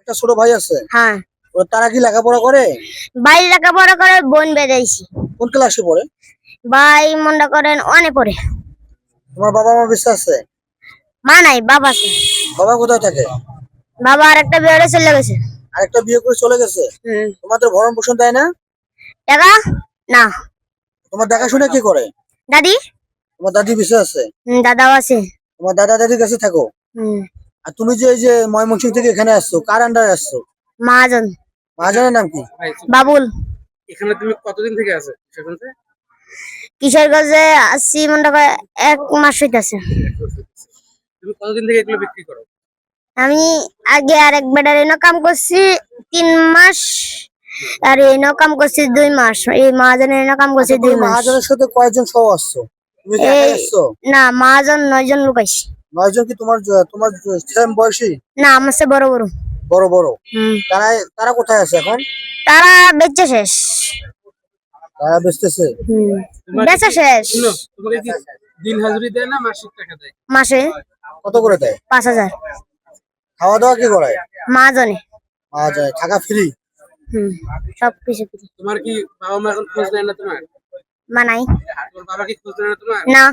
একটা ছোট ভাই আছে? হ্যাঁ। তারা কি লেখাপড়া করে? ভাই লেখাপড়া করে, বোন বেড়াইছি। কোন ক্লাসে পড়ে? ভাই মনে করেন অনেক পড়ে। তোমার বাবা মা বেঁচে আছে? মা নাই, বাবা আছে। বাবা কোথায় থাকে? বাবা আর একটা বিয়ে চলে গেছে। আরেকটা বিয়ে করে চলে গেছে? তোমাদের ভরণ পোষণ দেয় না? টাকা না। তোমার দেখাশোনা কি করে? দাদি। তোমার দাদি বেঁচে আছে? দাদাও আছে। তোমার দাদা দাদির কাছে থাকো? আর তুমি যে এই যে ময়মনসিংহ থেকে এখানে আসছো, কার আন্ডারে আসছো? মহাজন। মহাজনের নাম কি? বাবুল। এখানে তুমি কতদিন থেকে আছো কিশোরগঞ্জে? কিশোরগঞ্জে আসছি মনে করে 1 মাস হইতাছে। তুমি কতদিন থেকে এগুলো বিক্রি করো? আমি আগে আরেক বেটার এনে কাম করছি 3 মাস, আর এনে কাম করছি 2 মাস। এই মহাজনের এনে কাম করছি 2 মাস। মহাজনের সাথে কয়জন সহ আসছো? তুমি কি একাই আসছো? না, মহাজন 9 জন লোক আইছে। 9 জন কি তোমার তোমার সেম বয়সী? না, আমার চেয়ে বড় বড়। বড় বড়? তারা তারা কোথায় আছে এখন? তারা বেচে শেষ। তারা বেচতেছে? বেচা শেষ। তোমাকে কি দিন হাজিরি দেয় না মাসিক টাকা দেয়? মাসে কত করে দেয়? 5000। খাওয়া দাওয়া কি করায়? মহাজনে। যায় থাকা ফ্রি? সব কিছু ফ্রি। তোমার কি বাবা মা এখন খোঁজ নেয় না তোমার? মা নাই। তোমার বাবা কি খোঁজ নেয় না তোমার? না।